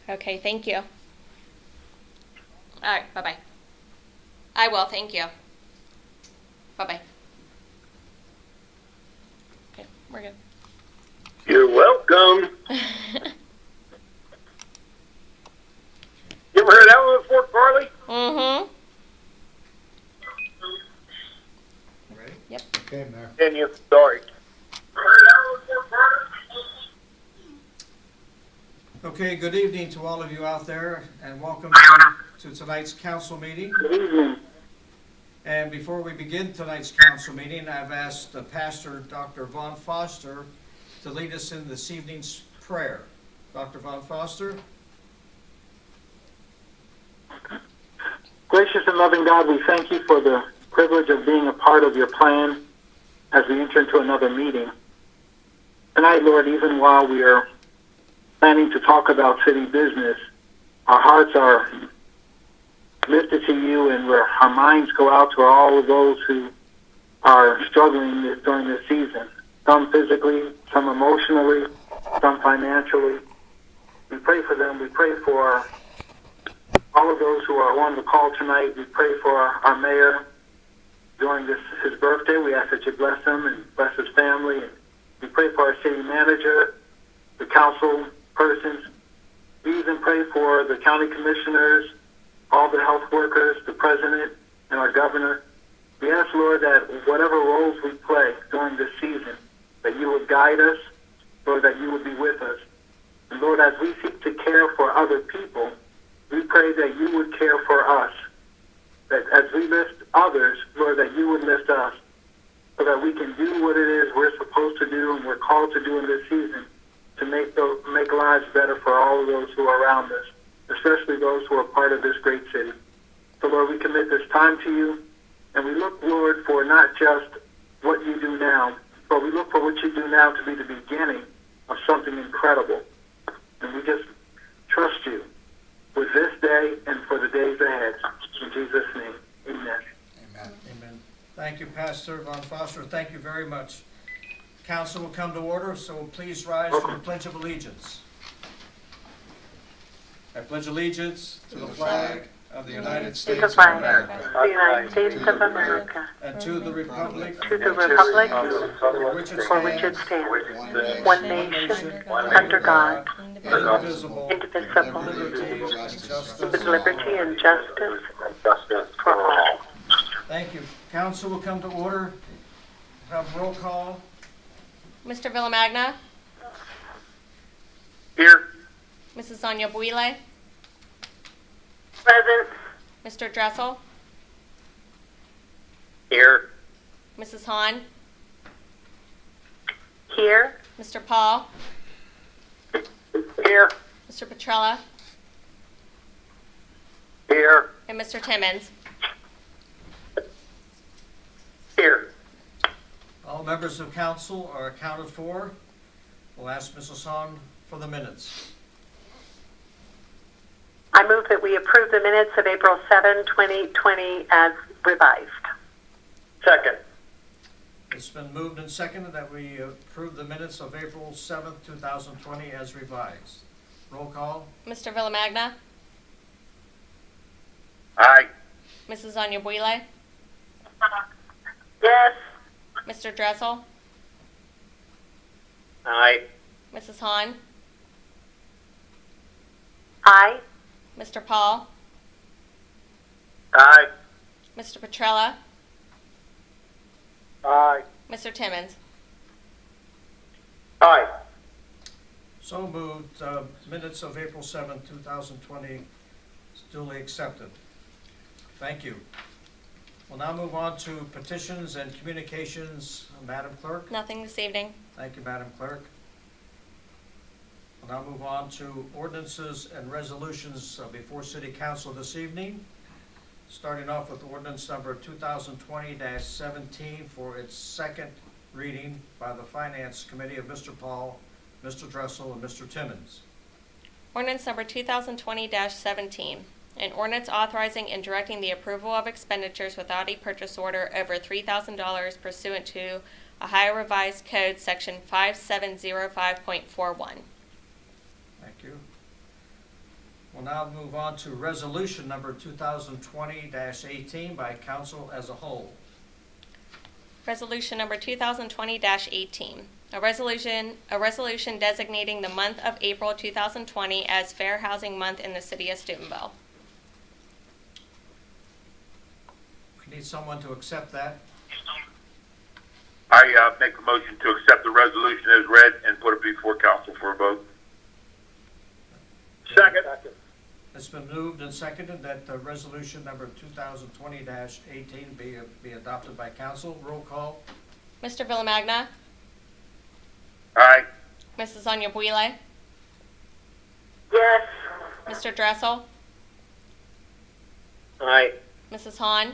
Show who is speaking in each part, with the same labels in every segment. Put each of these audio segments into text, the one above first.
Speaker 1: Okay, thank you. All right, bye-bye. I will, thank you. Bye-bye. Okay, we're good.
Speaker 2: You're welcome. You ever heard that one before, Carly?
Speaker 1: Mm-hmm.
Speaker 3: Ready?
Speaker 1: Yep.
Speaker 3: Okay, Mayor.
Speaker 2: Continue. Sorry.
Speaker 3: Okay, good evening to all of you out there, and welcome to tonight's council meeting.
Speaker 2: Good evening.
Speaker 3: And before we begin tonight's council meeting, I've asked Pastor Dr. Von Foster to lead us in this evening's prayer. Dr. Von Foster?
Speaker 4: Gracious and loving God, we thank you for the privilege of being a part of your plan as we enter into another meeting. Tonight, Lord, even while we are planning to talk about city business, our hearts are lifted to you, and our minds go out to all of those who are struggling during this season, some physically, some emotionally, some financially. We pray for them. We pray for all of those who are on the call tonight. We pray for our mayor during his birthday. We ask that you bless him and bless his family. And we pray for our city manager, the council persons. We even pray for the county commissioners, all the health workers, the president, and our governor. We ask, Lord, that whatever roles we play during this season, that you would guide us, Lord, that you would be with us. And Lord, as we seek to care for other people, we pray that you would care for us, that as we lift others, Lord, that you would lift us, so that we can do what it is we're supposed to do and we're called to do in this season to make lives better for all of those who are around us, especially those who are part of this great city. So, Lord, we commit this time to you, and we look, Lord, for not just what you do now, but we look for what you do now to be the beginning of something incredible. And we just trust you with this day and for the days ahead. In Jesus' name, amen.
Speaker 3: Amen. Amen. Thank you, Pastor Von Foster. Thank you very much. Council will come to order, so please rise for the Pledge of Allegiance. I pledge allegiance to the flag of the United States of America,
Speaker 5: the United States of America,
Speaker 3: and to the republic
Speaker 5: to the republic
Speaker 3: for which it
Speaker 5: stands, one nation, under God,
Speaker 3: indivisible,
Speaker 5: indivisible,
Speaker 3: with
Speaker 5: with liberty and justice for all.
Speaker 3: Thank you. Council will come to order. Have roll call.
Speaker 1: Mr. Villamagna,
Speaker 2: Here.
Speaker 1: Mrs. Sonia Buile,
Speaker 5: Present.
Speaker 1: Mr. Dressel,
Speaker 2: Here.
Speaker 1: Mrs. Hahn,
Speaker 5: Here.
Speaker 1: Mr. Paul,
Speaker 2: Here.
Speaker 1: Mr. Petrella,
Speaker 2: Here.
Speaker 1: and Mr. Timmons.
Speaker 2: Here.
Speaker 3: All members of council are accounted for. We'll ask Mrs. Hahn for the minutes.
Speaker 5: I move that we approve the minutes of April 7, 2020 as revised.
Speaker 2: Second.
Speaker 3: It's been moved and seconded that we approve the minutes of April 7th, 2020 as revised. Roll call.
Speaker 1: Mr. Villamagna,
Speaker 2: Aye.
Speaker 1: Mrs. Sonia Buile,
Speaker 5: Yes.
Speaker 1: Mr. Dressel,
Speaker 2: Aye.
Speaker 1: Mrs. Hahn,
Speaker 5: Aye.
Speaker 1: Mr. Paul,
Speaker 2: Aye.
Speaker 1: Mr. Petrella,
Speaker 2: Aye.
Speaker 1: Mr. Timmons.
Speaker 2: Aye.
Speaker 3: So moved. Minutes of April 7th, 2020 is duly accepted. Thank you. We'll now move on to petitions and communications. Madam Clerk.
Speaker 1: Nothing this evening.
Speaker 3: Thank you, Madam Clerk. We'll now move on to ordinances and resolutions before City Council this evening. Starting off with ordinance number 2020-17 for its second reading by the Finance Committee of Mr. Paul, Mr. Dressel, and Mr. Timmons.
Speaker 1: Ordinance number 2020-17. An ordinance authorizing and directing the approval of expenditures without a purchase order over $3,000 pursuant to Ohio Revised Code Section 5705.41.
Speaker 3: Thank you. We'll now move on to resolution number 2020-18 by council as a whole.
Speaker 1: Resolution number 2020-18. A resolution designating the month of April 2020 as Fair Housing Month in the city of Steubenville.
Speaker 3: We need someone to accept that.
Speaker 2: I make a motion to accept the resolution as read and put it before council for a vote. Second.
Speaker 3: It's been moved and seconded that resolution number 2020-18 be adopted by council. Roll call.
Speaker 1: Mr. Villamagna,
Speaker 2: Aye.
Speaker 1: Mrs. Onyabuile,
Speaker 5: Yes.
Speaker 1: Mr. Dressel,
Speaker 2: Aye.
Speaker 1: Mrs. Hahn,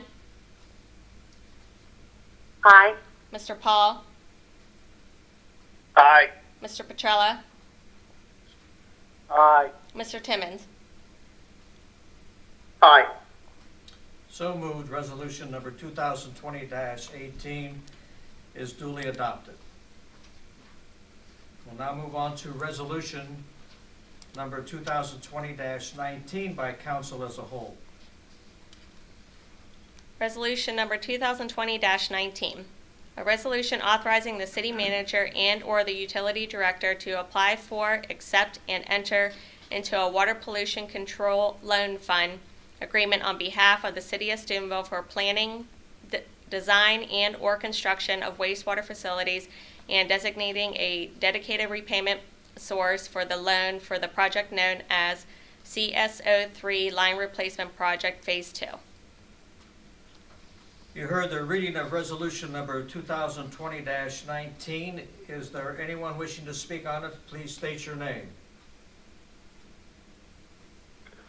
Speaker 5: Aye.
Speaker 1: Mr. Paul,
Speaker 2: Aye.
Speaker 1: Mr. Petrella,
Speaker 2: Aye.
Speaker 1: Mr. Timmons.
Speaker 2: Aye.
Speaker 3: So moved. Resolution number 2020-18 is duly adopted. We'll now move on to resolution number 2020-19 by council as a whole.
Speaker 1: Resolution number 2020-19. A resolution authorizing the city manager and/or the utility director to apply for, accept, and enter into a water pollution control loan fund agreement on behalf of the city of Steubenville for planning, design, and/or construction of wastewater facilities and designating a dedicated repayment source for the loan for the project known as CSO3 Line Replacement Project Phase 2.
Speaker 3: You heard the reading of resolution number 2020-19. Is there anyone wishing to speak on it? Please state your name.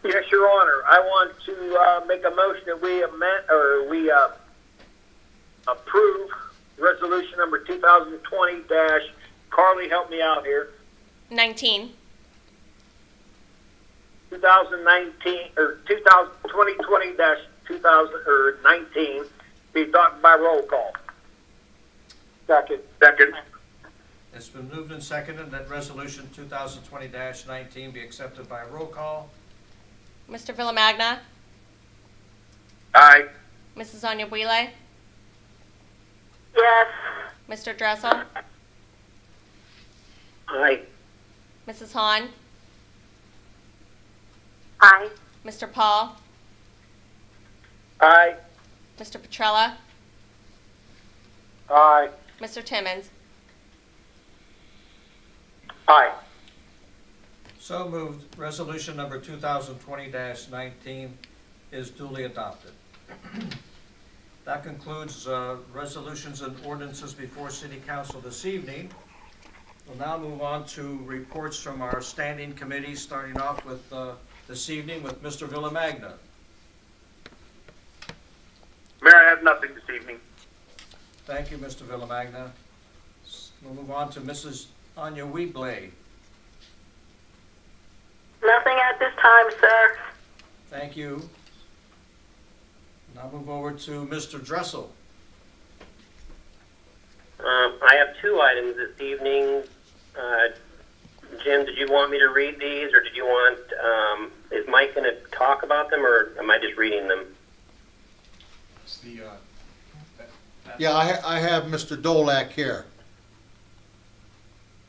Speaker 2: Yes, Your Honor. I want to make a motion that we approve resolution number 2020 Carly, help me out here.
Speaker 1: 19.
Speaker 2: 2019 or 2020-2019 be adopted by roll call. Second. Second.
Speaker 3: It's been moved and seconded that resolution 2020-19 be accepted by roll call.
Speaker 1: Mr. Villamagna,
Speaker 2: Aye.
Speaker 1: Mrs. Onyabuile,
Speaker 5: Yes.
Speaker 1: Mr. Dressel,
Speaker 2: Aye.
Speaker 1: Mrs. Hahn,
Speaker 5: Aye.
Speaker 1: Mr. Paul,
Speaker 2: Aye.
Speaker 1: Mr. Petrella,
Speaker 2: Aye.
Speaker 1: Mr. Timmons.
Speaker 2: Aye.
Speaker 3: So moved. Resolution number 2020-19 is duly adopted. That concludes resolutions and ordinances before City Council this evening. We'll now move on to reports from our standing committees, starting off with this evening with Mr. Villamagna.
Speaker 2: Mayor, I have nothing this evening.
Speaker 3: Thank you, Mr. Villamagna. We'll move on to Mrs. Onyabuile.
Speaker 5: Nothing at this time, sir.
Speaker 3: Thank you. Now move over to Mr. Dressel.
Speaker 6: I have two items this evening. Jim, did you want me to read these, or did you want, is Mike going to talk about them, or am I just reading them?
Speaker 7: It's the,
Speaker 8: Yeah, I have Mr. Dolak here.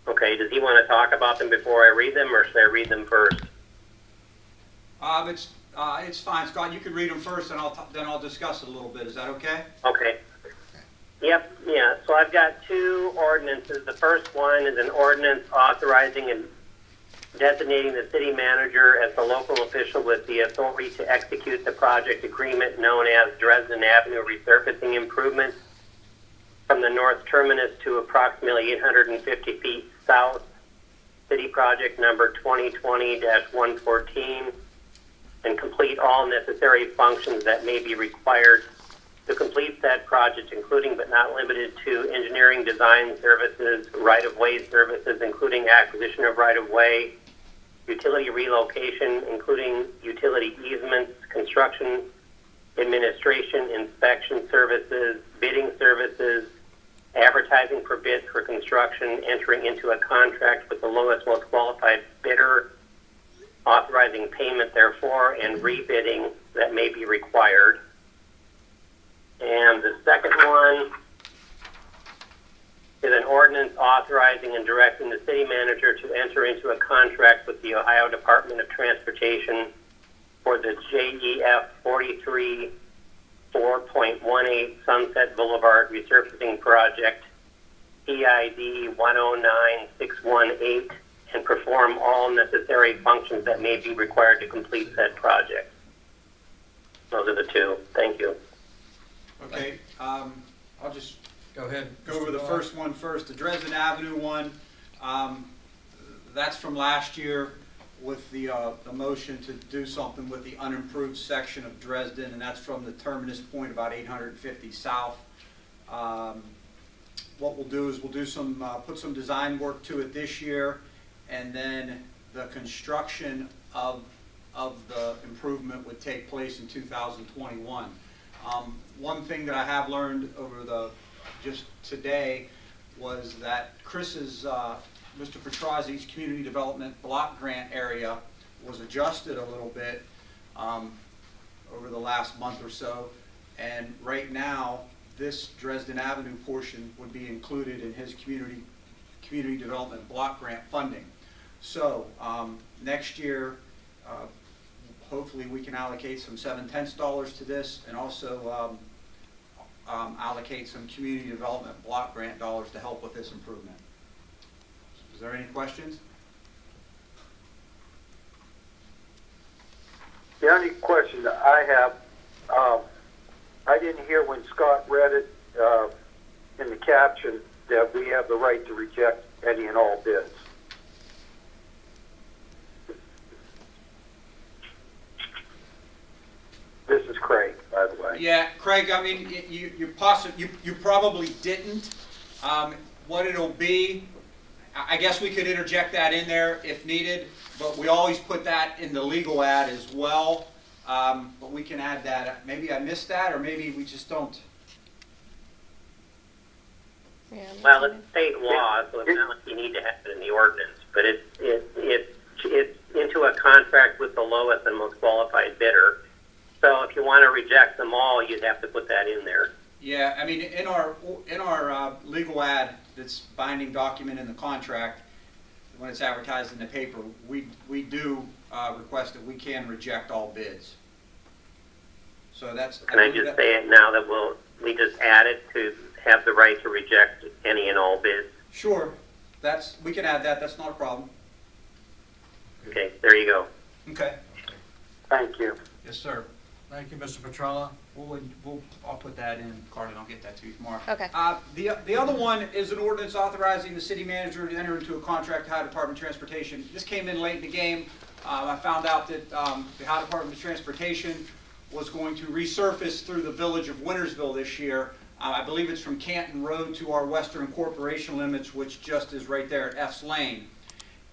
Speaker 6: Okay, does he want to talk about them before I read them, or should I read them first?
Speaker 7: it's fine, Scott. You can read them first, and then I'll discuss it a little bit. Is that okay?
Speaker 6: Okay. Yep, yeah. So I've got two ordinances. The first one is an ordinance authorizing and designating the city manager as the local official with the authority to execute the project agreement known as Dresden Avenue resurfacing improvements from the north terminus to approximately 850 feet south. City project number 2020-114, and complete all necessary functions that may be required to complete said project, including but not limited to engineering, design services, right-of-way services, including acquisition of right-of-way, utility relocation, including utility easements, construction, administration, inspection services, bidding services, advertising for bids for construction, entering into a contract with the lowest most qualified bidder, authorizing payment therefore and rebidding that may be required. And the second one is an ordinance authorizing and directing the city manager to enter into a contract with the Ohio Department of Transportation for the JEF 43 4.18 Sunset Boulevard Resurfacing Project, PID 109618, and perform all necessary functions that may be required to complete said project. Those are the two. Thank you.
Speaker 7: Okay, I'll just
Speaker 3: Go ahead.
Speaker 7: go over the
Speaker 3: Mr.
Speaker 7: first one first. The Dresden Avenue one, that's from last year with the motion to do something with the unimproved section of Dresden, and that's from the terminus point about 850 south. What we'll do is we'll do some, put some design work to it this year, and then the construction of the improvement would take place in 2021. One thing that I have learned over just today was that Chris's, Mr. Petrozzi's community development block grant area was adjusted a little bit over the last month or so, and right now this Dresden Avenue portion would be included in his community development block grant funding. So next year, hopefully we can allocate some 7/10 dollars to this, and also allocate some community development block grant dollars to help with this improvement. Is there any questions?
Speaker 2: The only question that I have, I didn't hear when Scott read it in the caption that we have the right to reject any and all bids. This is Craig, by the way.
Speaker 7: Yeah, Craig, I mean, you probably didn't. What it'll be, I guess we could interject that in there if needed, but we always put that in the legal ad as well. But we can add that. Maybe I missed that, or maybe we just don't.
Speaker 1: Yeah,
Speaker 6: Well, it's state law, so it's not like you need to have it in the ordinance, but it's into a contract with the lowest and most qualified bidder. So if you want to reject them all, you'd have to put that in there.
Speaker 7: Yeah, I mean, in our legal ad, that's binding document in the contract, when it's advertised in the paper, we do request that we can reject all bids. So that's.
Speaker 6: Can I just say it now that we just add it to have the right to reject any and all bids?
Speaker 7: Sure, we can add that. That's not a problem.
Speaker 6: Okay, there you go.
Speaker 7: Okay.
Speaker 2: Thank you.
Speaker 3: Yes, sir. Thank you, Mr. Petrella.
Speaker 7: I'll put that in, Carly, and I'll get that to you tomorrow.
Speaker 1: Okay.
Speaker 7: The other one is an ordinance authorizing the city manager to enter into a contract with Ohio Department of Transportation. This came in late in the game. I found out that the Ohio Department of Transportation was going to resurface through the village of Wintersville this year. I believe it's from Canton Road to our western corporation limits, which just is right there at F's Lane.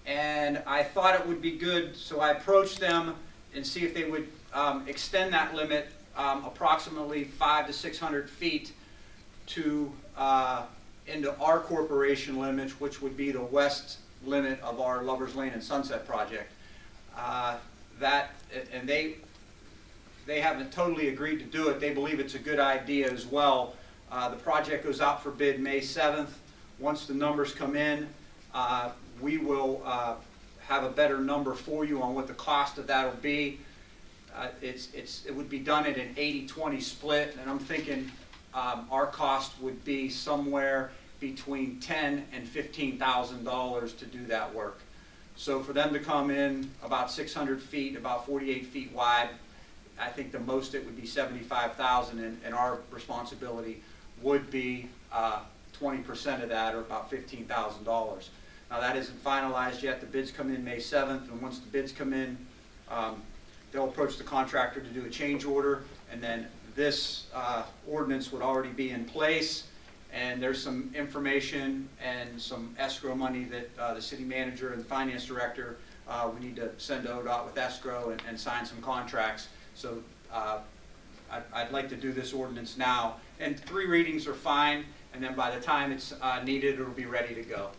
Speaker 7: And I thought it would be good, so I approached them and see if they would extend that limit approximately 500 to 600 feet to into our corporation limits, which would be the west limit of our Lover's Lane and Sunset project. And they haven't totally agreed to do it. They believe it's a good idea as well. The project goes out for bid May 7th. Once the numbers come in, we will have a better number for you on what the cost of that will be. It would be done at an 80-20 split, and I'm thinking our cost would be somewhere between $10,000 and $15,000 to do that work. So for them to come in about 600 feet, about 48 feet wide, I think the most it would be $75,000, and our responsibility would be 20% of that, or about $15,000. Now that isn't finalized yet. The bids come in May 7th, and once the bids come in, they'll approach the contractor to do a change order, and then this ordinance would already be in place, and there's some information and some escrow money that the city manager and the finance director, we need to send to ODOT with escrow and sign some contracts. So I'd like to do this ordinance now, and 3 readings are fine, and then by the time it's needed, it'll be ready to go.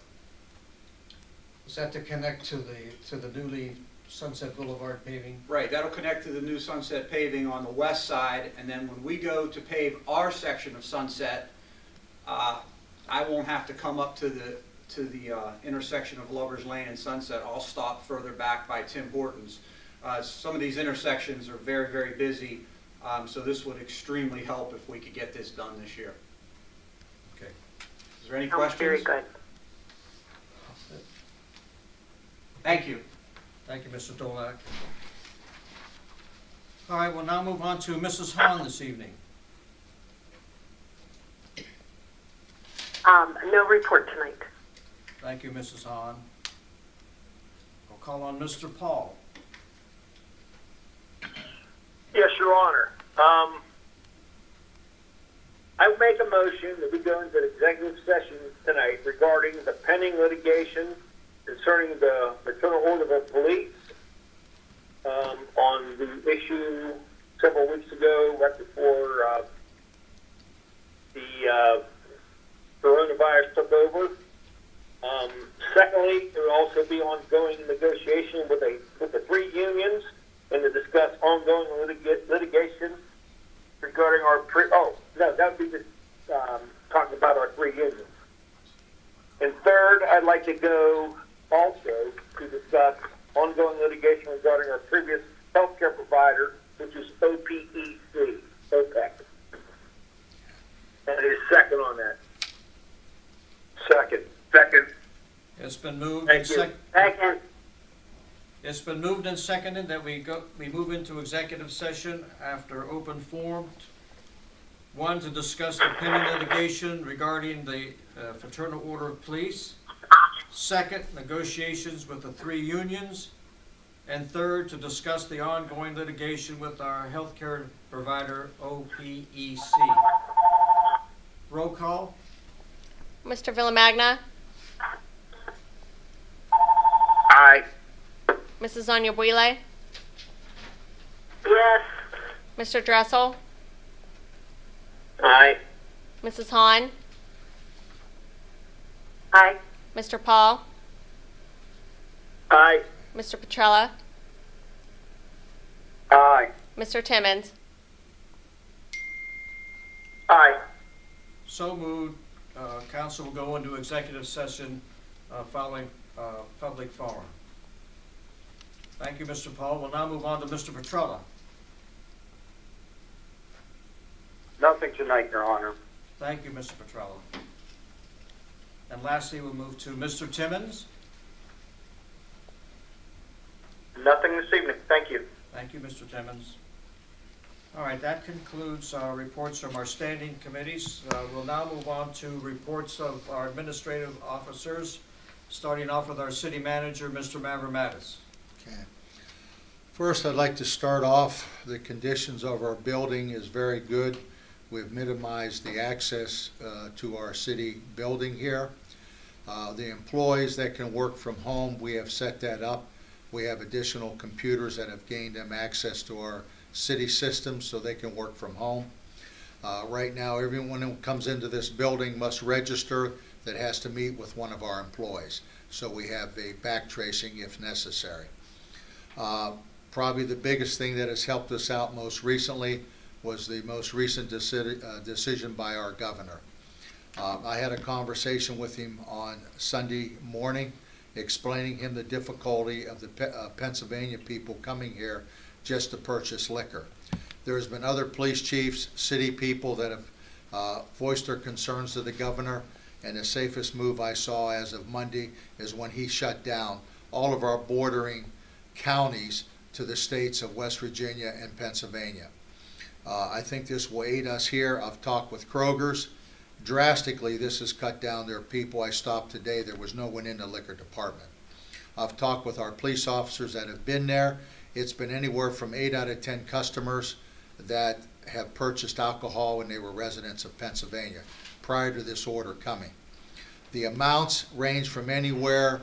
Speaker 3: Is that to connect to the newly Sunset Boulevard paving.
Speaker 7: Right, that'll connect to the new Sunset paving on the west side, and then when we go to pave our section of Sunset, I won't have to come up to the intersection of Lover's Lane and Sunset. I'll stop further back by Tim Hortons. Some of these intersections are very, very busy, so this would extremely help if we could get this done this year.
Speaker 3: Okay.
Speaker 7: Is there any
Speaker 5: Sounds
Speaker 7: questions?
Speaker 5: very good.
Speaker 7: Thank you.
Speaker 3: Thank you, Mr. Dolak. All right, we'll now move on to Mrs. Hahn this evening.
Speaker 5: No report tonight.
Speaker 3: Thank you, Mrs. Hahn. I'll call on Mr. Paul.
Speaker 2: Yes, Your Honor. I would make a motion that we go into the executive session tonight regarding the pending litigation concerning the fraternal order of police on the issue several weeks ago, right before the coronavirus took over. Secondly, there will also be ongoing negotiation with the three unions and to discuss ongoing litigation regarding our that would be just talking about our three unions. And third, I'd like to go also to discuss ongoing litigation regarding our previous healthcare provider, which is OPEC, OPEC. And a second on that. Second.
Speaker 3: It's been moved
Speaker 2: Thank
Speaker 3: and
Speaker 2: you.
Speaker 5: Second.
Speaker 3: It's been moved and seconded that we move into executive session after open forum. One, to discuss the pending litigation regarding the Fraternal Order of Police. Second, negotiations with the three unions. And third, to discuss the ongoing litigation with our healthcare provider, OPEC. Roll call.
Speaker 1: Mr. Villamagna,
Speaker 2: Aye.
Speaker 1: Mrs. Onyebuile,
Speaker 5: Yes.
Speaker 1: Mr. Dressel,
Speaker 2: Aye.
Speaker 1: Mrs. Hahn,
Speaker 5: Aye.
Speaker 1: Mr. Paul,
Speaker 2: Aye.
Speaker 1: Mr. Petrella,
Speaker 2: Aye.
Speaker 1: Mr. Timmons.
Speaker 2: Aye.
Speaker 3: So moved. Council will go into executive session following public forum. Thank you, Mr. Paul. We'll now move on to Mr. Petrella.
Speaker 2: Nothing tonight, Your Honor.
Speaker 3: Thank you, Mr. Petrella. And lastly, we'll move to Mr. Timmons.
Speaker 2: Nothing this evening. Thank you.
Speaker 3: Thank you, Mr. Timmons. All right, that concludes our reports from our standing committees. We'll now move on to reports of our administrative officers, starting off with our city manager, Mr. Mavromatis.
Speaker 8: Okay. First, I'd like to start off, the conditions of our building is very good. We've minimized the access to our city building here. The employees that can work from home, we have set that up. We have additional computers that have gained them access to our city systems so they can work from home. Right now, everyone who comes into this building must register that has to meet with one of our employees. So we have a back tracing if necessary. Probably the biggest thing that has helped us out most recently was the most recent decision by our governor. I had a conversation with him on Sunday morning, explaining him the difficulty of the Pennsylvania people coming here just to purchase liquor. There's been other police chiefs, city people that have voiced their concerns to the governor, and the safest move I saw as of Monday is when he shut down all of our bordering counties to the states of West Virginia and Pennsylvania. I think this will aid us here. I've talked with Kroger's. Drastically, this has cut down their people. I stopped today, there was no one in the liquor department. I've talked with our police officers that have been there. It's been anywhere from 8 out of 10 customers that have purchased alcohol when they were residents of Pennsylvania prior to this order coming. The amounts range from anywhere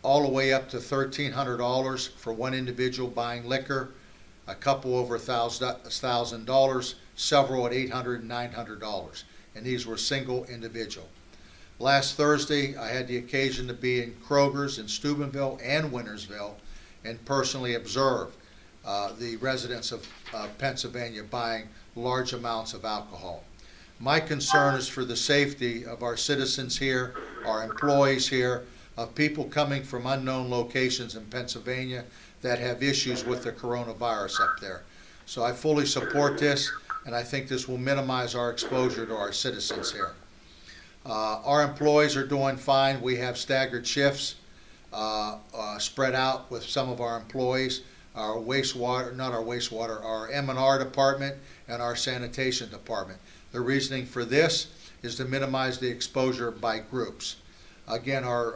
Speaker 8: all the way up to $1,300 for one individual buying liquor, a couple over $1,000, several at $800 and $900, and these were single individual. Last Thursday, I had the occasion to be in Kroger's in Steubenville and Wintersville, and personally observed the residents of Pennsylvania buying large amounts of alcohol. My concern is for the safety of our citizens here, our employees here, of people coming from unknown locations in Pennsylvania that have issues with the coronavirus up there. So I fully support this, and I think this will minimize our exposure to our citizens here. Our employees are doing fine. We have staggered shifts spread out with some of our employees. Our wastewater, not our wastewater, our M&R department and our sanitation department. The reasoning for this is to minimize the exposure by groups. Again, our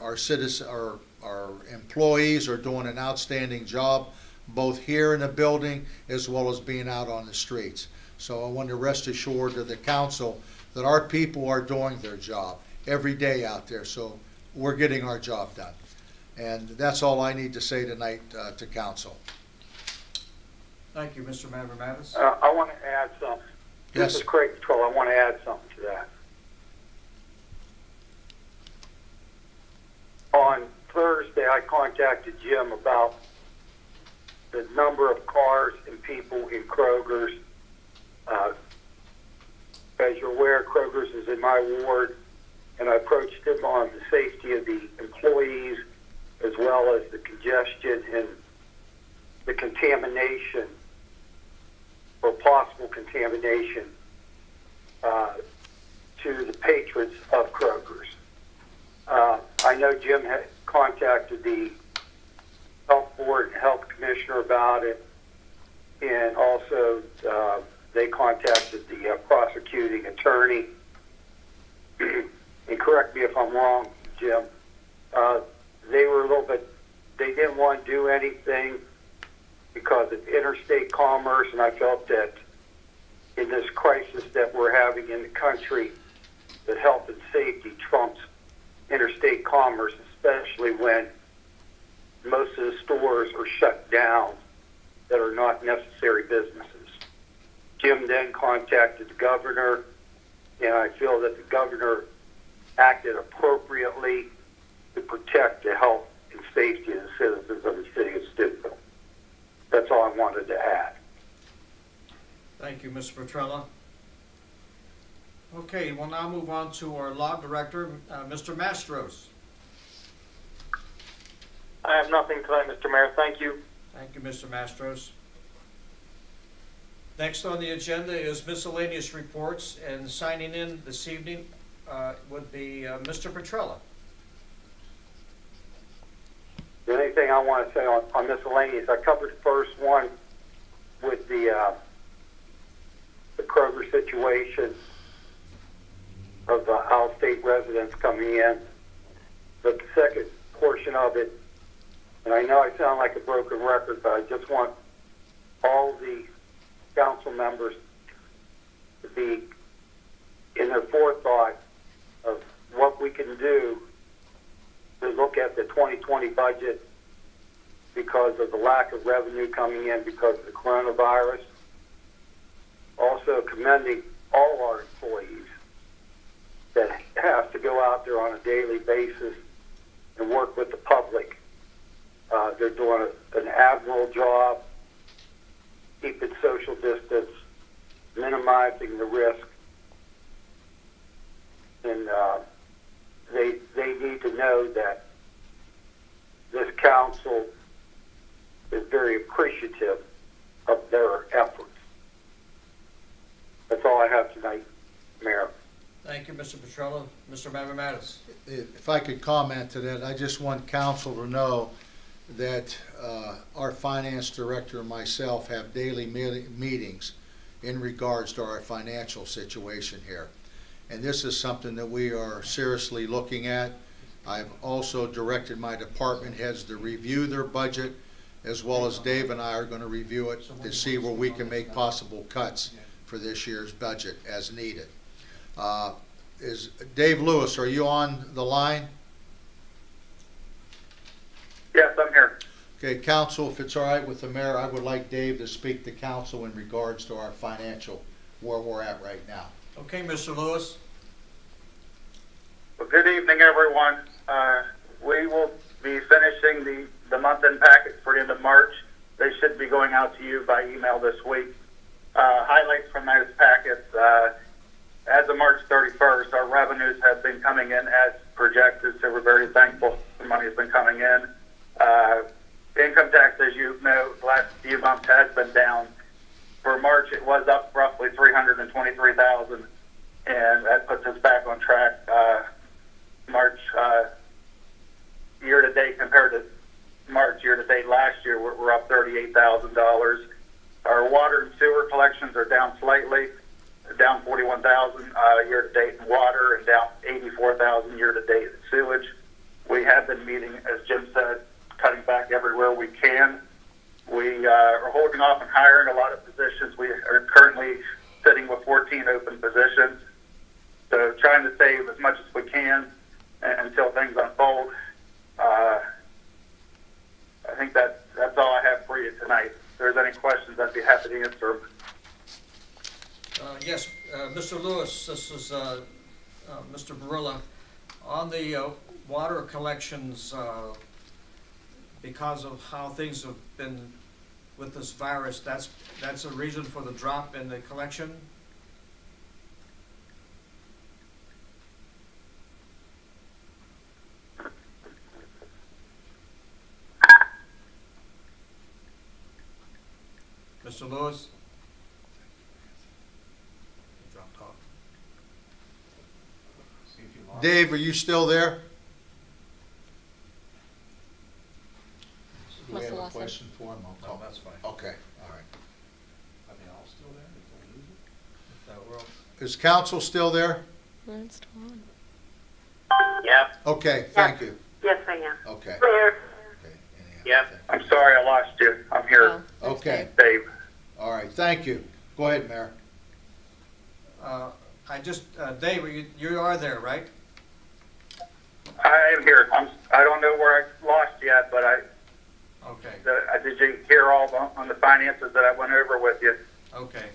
Speaker 8: employees are doing an outstanding job, both here in the building as well as being out on the streets. So I want to rest assured to the council that our people are doing their job every day out there. So we're getting our job done. And that's all I need to say tonight to council.
Speaker 3: Thank you, Mr. Mavromatis.
Speaker 9: I want to add something.
Speaker 8: Yes.
Speaker 9: This is Craig Patrol. I want to add something to that. On Thursday, I contacted Jim about the number of cars and people in Kroger's. As you're aware, Kroger's is in my ward, and I approached him on the safety of the employees as well as the congestion and the contamination or possible contamination to the patrons of Kroger's. I know Jim had contacted the health board and health commissioner about it, and also they contacted the prosecuting attorney. And correct me if I'm wrong, Jim. They were a little bit, they didn't want to do anything because of interstate commerce, and I felt that in this crisis that we're having in the country, that health and safety trumps interstate commerce, especially when most of the stores are shut down that are not necessary businesses. Jim then contacted the governor, and I feel that the governor acted appropriately to protect the health and safety of the citizens of the city of Steubenville. That's all I wanted to add.
Speaker 3: Thank you, Mr. Petrella. Okay, we'll now move on to our law director, Mr. Mastros.
Speaker 2: I have nothing tonight, Mr. Mayor. Thank you.
Speaker 3: Thank you, Mr. Mastros. Next on the agenda is miscellaneous reports, and signing in this evening would be Mr. Petrella.
Speaker 9: The only thing I want to say on miscellaneous, I covered the first one with the Kroger situation of the out-of-state residents coming in. But the second portion of it, and I know I sound like a broken record, but I just want all the council members to be in their forethought of what we can do to look at the 2020 budget because of the lack of revenue coming in because of the coronavirus. Also commending all our employees that have to go out there on a daily basis and work with the public. They're doing an admirable job, keeping social distance, minimizing the risk, and they need to know that this council is very appreciative of their efforts. That's all I have tonight, Mayor.
Speaker 3: Thank you, Mr. Petrella. Mr. Mavromatis.
Speaker 8: If I could comment to that, I just want council to know that our finance director and myself have daily meetings in regards to our financial situation here. And this is something that we are seriously looking at. I've also directed my department heads to review their budget, as well as Dave and I are going to review it to see where we can make possible cuts for this year's budget as needed. Is Dave Lewis, are you on the line?
Speaker 9: Yes, I'm here.
Speaker 8: Okay, council, if it's all right with the mayor, I would like Dave to speak to council in regards to our financial, where we're at right now.
Speaker 3: Okay, Mr. Lewis.
Speaker 9: Well, good evening, everyone. We will be
Speaker 2: be finishing the month-end packets for the end of March. They should be going out to you by email this week. Highlights from those packets, as of March 31st, our revenues have been coming in as projected, so we're very thankful the money has been coming in. Income tax, as you know, the last few months has been down. For March, it was up roughly $323,000, and that puts us back on track. March year-to-date compared to March year-to-date last year, we're up $38,000. Our water and sewer collections are down slightly, down $41,000 year-to-date in water and down $84,000 year-to-date in sewage. We have been meeting, as Jim said, cutting back everywhere we can. We are holding off on hiring a lot of positions. We are currently sitting with 14 open positions. So trying to save as much as we can until things unfold. I think that's all I have for you tonight. If there's any questions, I'd be happy to answer them.
Speaker 3: Yes, Mr. Lewis, this is Mr. Barilla. On the water collections, because of how things have been with this virus, that's a reason for the drop in the collection? Mr. Lewis? He dropped off. See if you lost.
Speaker 8: Dave, are you still there? Do we
Speaker 1: Must
Speaker 8: have
Speaker 1: have
Speaker 8: a
Speaker 1: lost him.
Speaker 8: question for him?
Speaker 3: No, that's fine.
Speaker 8: Okay, all right.
Speaker 3: Are they all still there? Did they lose it? That world.
Speaker 8: Is council still there?
Speaker 1: It's still on.
Speaker 6: Yep,
Speaker 8: Okay, thank you.
Speaker 5: Yes, I am.
Speaker 8: Okay.
Speaker 5: Mayor,
Speaker 8: Okay, anyhow,
Speaker 6: Yep.
Speaker 8: thank
Speaker 2: I'm sorry I lost you. I'm here,
Speaker 1: Oh, there's
Speaker 8: Okay.
Speaker 1: Dave.
Speaker 2: Dave.
Speaker 8: All right, thank you. Go ahead, Mayor.
Speaker 3: Dave, you are there, right?
Speaker 2: I am here. I don't know where I lost yet, but
Speaker 3: Okay,
Speaker 2: did you hear all on the finances that I went over with you?
Speaker 3: okay.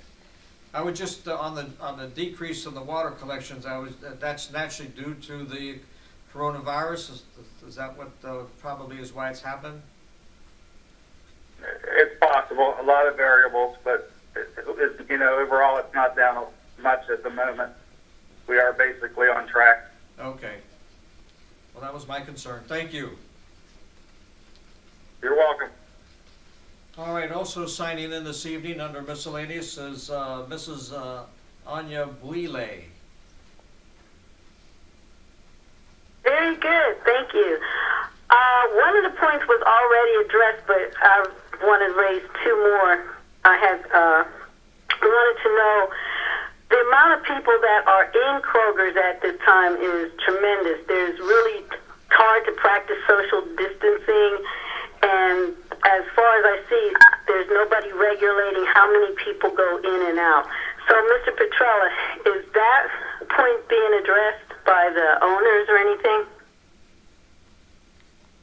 Speaker 3: I would just, on the decrease in the water collections, that's naturally due to the coronavirus? Is that what probably is why it's happened?
Speaker 2: It's possible, a lot of variables, but overall it's not down much at the moment. We are basically on track.
Speaker 3: Okay. Well, that was my concern. Thank you.
Speaker 2: You're welcome.
Speaker 3: All right, also signing in this evening under miscellaneous is Mrs. Anya Buile.
Speaker 5: very good. Thank you. One of the points was already addressed, but I want to raise two more. I wanted to know the amount of people that are in Kroger's at this time is tremendous. There's really hard to practice social distancing, and as far as I see, there's nobody regulating how many people go in and out. So, Mr. Petrella, is that point being addressed by the owners or anything?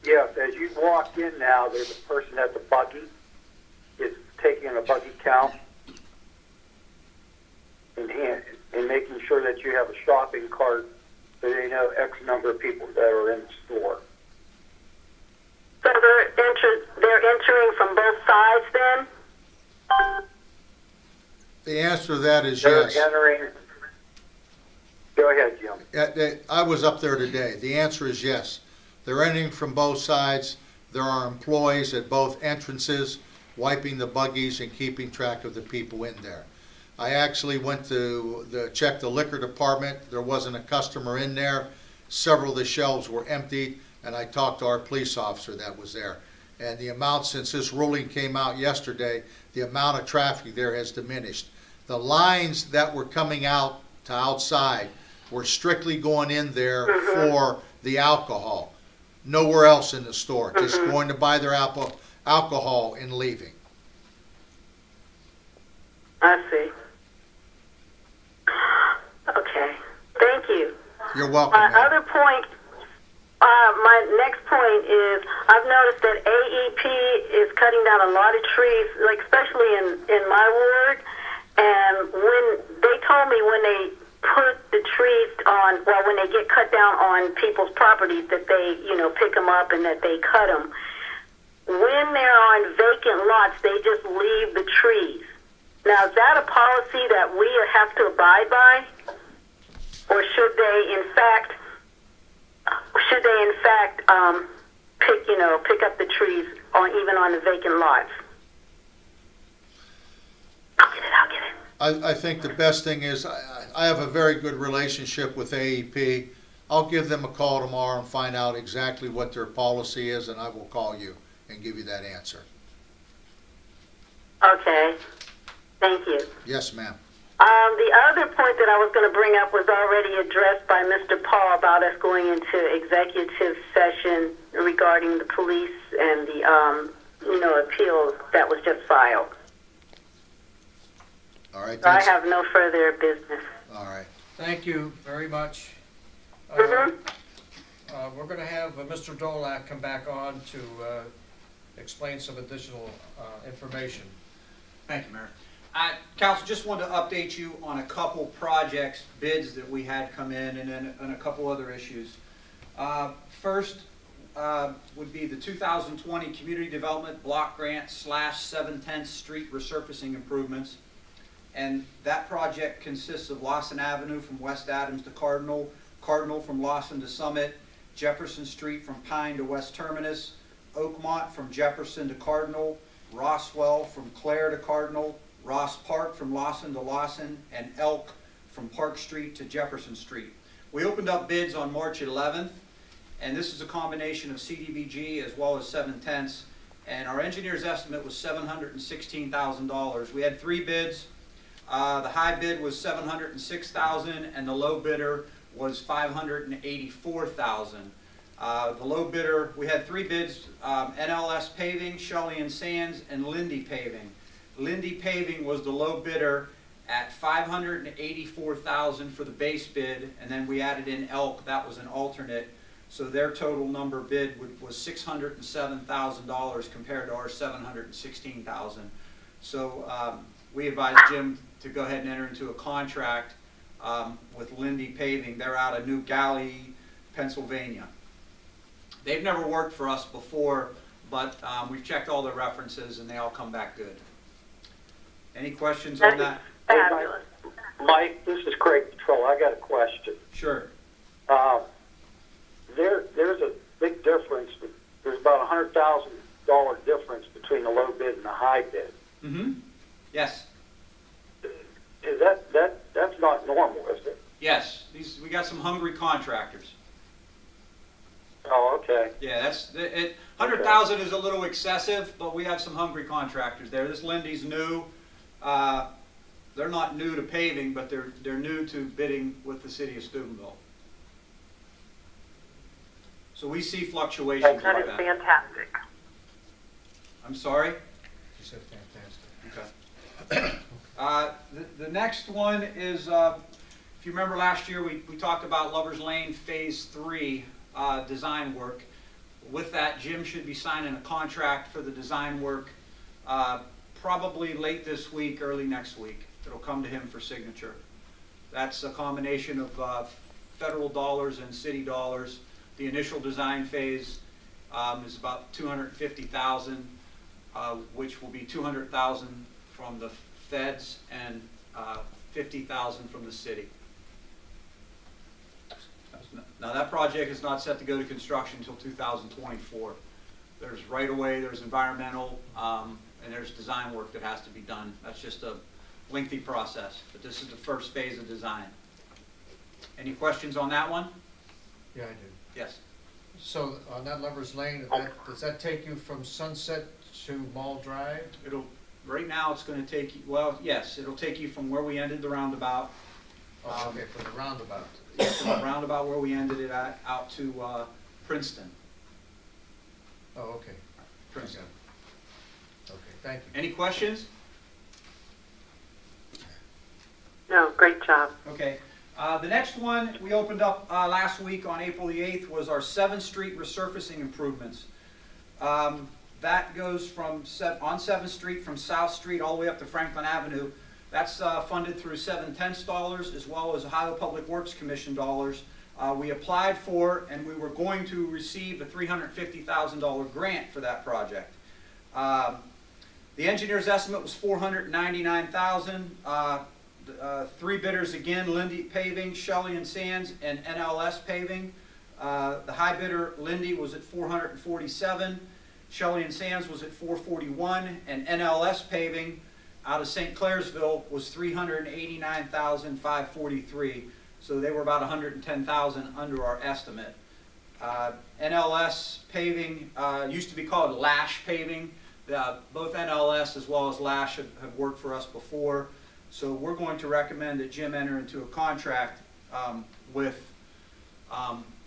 Speaker 9: Yes, as you walk in now, there's a person at the buggy. Is taking a buggy count in hand and making sure that you have a shopping cart so they know X number of people that are in the store.
Speaker 5: So they're entering from both sides then?
Speaker 8: The answer to that is
Speaker 9: They're
Speaker 8: yes.
Speaker 9: entering. Go ahead, Jim.
Speaker 8: I was up there today. The answer is yes. They're entering from both sides. There are employees at both entrances wiping the buggies and keeping track of the people in there. I actually went to check the liquor department. There wasn't a customer in there. Several of the shelves were emptied, and I talked to our police officer that was there. And the amount, since this ruling came out yesterday, the amount of traffic there has diminished. The lines that were coming out to outside were strictly going in there for the alcohol. Nowhere else in the store, just going to buy their alcohol and leaving.
Speaker 5: I see. Okay. Thank you.
Speaker 8: You're welcome.
Speaker 5: My
Speaker 8: ma'am.
Speaker 5: other point, my next point is I've noticed that AEP is cutting down a lot of trees, like especially in my ward. And when they told me when they put the trees on, well, when they get cut down on people's properties, that they, pick them up and that they cut them. When they're on vacant lots, they just leave the trees. Now, is that a policy that we have to abide by? Or should they, in fact, pick up the trees even on the vacant lots? I'll get it.
Speaker 8: I think the best thing is, I have a very good relationship with AEP. I'll give them a call tomorrow and find out exactly what their policy is, and I will call you and give you that answer.
Speaker 5: Okay. Thank you.
Speaker 8: Yes, ma'am.
Speaker 5: The other point that I was going to bring up was already addressed by Mr. Paul about us going into executive session regarding the police and the, appeal that was just filed.
Speaker 8: All right.
Speaker 5: So I have no further business.
Speaker 8: All right.
Speaker 3: Thank you very much.
Speaker 5: Mhm.
Speaker 3: We're going to have Mr. Dolak come back on to explain some additional information.
Speaker 7: Thank you, Mayor. Council, just wanted to update you on a couple projects, bids that we had come in, and then a couple other issues. First would be the 2020 Community Development Block Grant / 710th Street resurfacing improvements. And that project consists of Lawson Avenue from West Adams to Cardinal, Cardinal from Lawson to Summit, Jefferson Street from Pine to West Terminus, Oakmont from Jefferson to Cardinal, Roswell from Clare to Cardinal, Ross Park from Lawson to Lawson, and Elk from Park Street to Jefferson Street. We opened up bids on March 11th, and this is a combination of CDBG as well as 7/10ths, and our engineer's estimate was $716,000. We had 3 bids. The high bid was $706,000, and the low bidder was $584,000. The low bidder, we had 3 bids, NLS Paving, Shelley and Sands, and Lindy Paving. Lindy Paving was the low bidder at $584,000 for the base bid, and then we added in Elk, that was an alternate. So their total number bid was $607,000 compared to our $716,000. So we advised Jim to go ahead and enter into a contract with Lindy Paving. They're out of New Galley, Pennsylvania. They've never worked for us before, but we've checked all their references and they all come back good. Any questions on that?
Speaker 5: Fabulous.
Speaker 9: Mike, this is Craig Patrol. I got a question.
Speaker 7: Sure.
Speaker 9: There's a big difference. There's about $100,000 difference between the low bid and the high bid.
Speaker 7: Mm-hmm. Yes.
Speaker 9: Is that's not normal, is it?
Speaker 7: Yes. We got some hungry contractors.
Speaker 9: Oh, okay.
Speaker 7: Yeah, that's it. 100,000 is a little excessive, but we have some hungry contractors there. This Lindy's new. They're not new to paving, but they're new to bidding with the city of Steubenville. So we see fluctuations
Speaker 5: That
Speaker 7: like
Speaker 5: is
Speaker 7: that.
Speaker 5: fantastic.
Speaker 7: I'm sorry?
Speaker 3: She said fantastic.
Speaker 7: Okay. The next one is, if you remember last year, we talked about Lover's Lane Phase 3 design work. With that, Jim should be signing a contract for the design work probably late this week, early next week. It'll come to him for signature. That's a combination of federal dollars and city dollars. The initial design phase is about $250,000, which will be $200,000 from the feds and $50,000 from the city. Now that project is not set to go to construction until 2024. There's right-of-way, there's environmental, and there's design work that has to be done. That's just a lengthy process, but this is the first phase of design. Any questions on that one?
Speaker 3: Yeah, I do.
Speaker 7: Yes.
Speaker 3: So on that Lover's Lane, does that take you from Sunset to Mall Drive?
Speaker 7: Right now it's going to take you, well, yes, it'll take you from where we ended the roundabout.
Speaker 3: Oh, okay, from the roundabout.
Speaker 7: From the roundabout where we ended it at, out to Princeton.
Speaker 3: Oh, okay.
Speaker 7: Princeton.
Speaker 3: Okay, thank you.
Speaker 7: Any questions?
Speaker 5: No, great job.
Speaker 7: Okay. The next one we opened up last week on April the 8th was our 7th Street resurfacing improvements. That goes from on 7th Street from South Street all the way up to Franklin Avenue. That's funded through 7/10 dollars as well as Ohio Public Works Commission dollars. We applied for and we were going to receive a $350,000 grant for that project. The engineer's estimate was $499,000. Three bidders again: Lindy Paving, Shelley and Sands, and NLS Paving. The high bidder, Lindy, was at $447,000. Shelley and Sands was at $441,000, and NLS Paving out of St. Clairsville was $389,543. So they were about $110,000 under our estimate. NLS Paving used to be called Lash Paving. Both NLS as well as Lash have worked for us before. So we're going to recommend that Jim enter into a contract with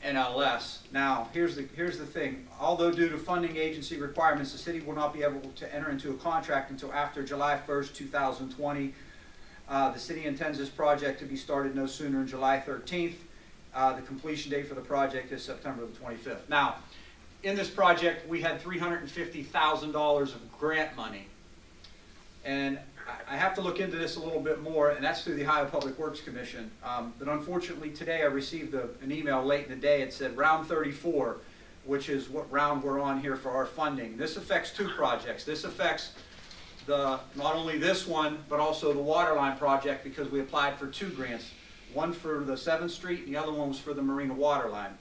Speaker 7: NLS. Now, here's the thing. Although due to funding agency requirements, the city will not be able to enter into a contract until after July 1st, 2020. The city intends this project to be started no sooner than July 13th. The completion date for the project is September the 25th. Now, in this project, we had $350,000 of grant money. And I have to look into this a little bit more, and that's through the Ohio Public Works Commission. But unfortunately, today I received an email late in the day. It said round 34, which is what round we're on here for our funding. This affects two projects. This affects not only this one, but also the water line project, because we applied for two grants. One for the 7th Street, and the other one was for the Marina water line.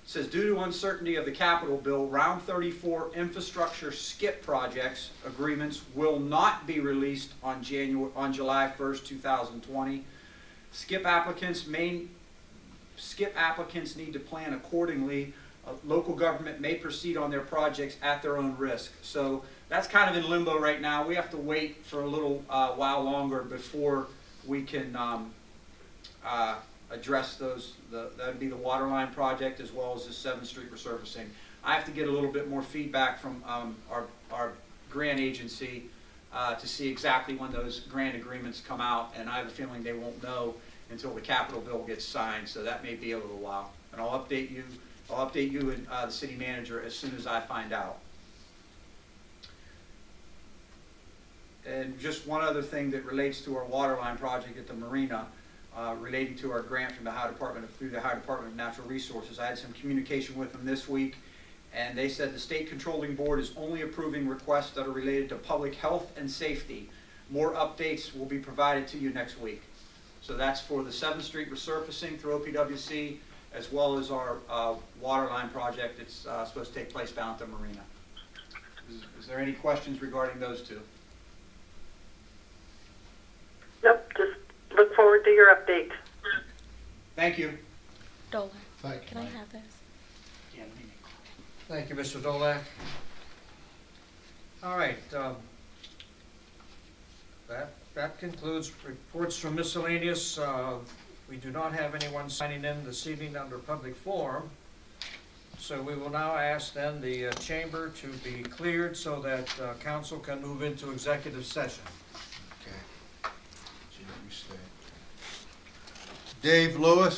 Speaker 7: It says, due to uncertainty of the capital bill, round 34 infrastructure skip projects agreements will not be released on July 1st, 2020. Skip applicants need to plan accordingly. Local government may proceed on their projects at their own risk. So that's kind of in limbo right now. We have to wait for a little while longer before we can address those. That would be the water line project as well as the 7th Street resurfacing. I have to get a little bit more feedback from our grant agency to see exactly when those grant agreements come out, and I have a feeling they won't know until the capital bill gets signed, so that may be a little while. And I'll update you and the city manager as soon as I find out. And just one other thing that relates to our water line project at the marina. Relating to our grant from the Ohio Department through the Ohio Department of Natural Resources. I had some communication with them this week, and they said the state controlling board is only approving requests that are related to public health and safety. More updates will be provided to you next week. So that's for the 7th Street resurfacing through OPWC, as well as our water line project that's supposed to take place down at the marina. Is there any questions regarding those two?
Speaker 5: Nope, just look forward to your update.
Speaker 7: Thank you.
Speaker 1: Dolak,
Speaker 8: Thank you.
Speaker 1: can I have this?
Speaker 3: Thank you, Mr. Dolak. All right, that concludes reports from miscellaneous. We do not have anyone signing in this evening under public forum. So we will now ask then the chamber to be cleared so that council can move into executive session.
Speaker 8: Dave Lewis?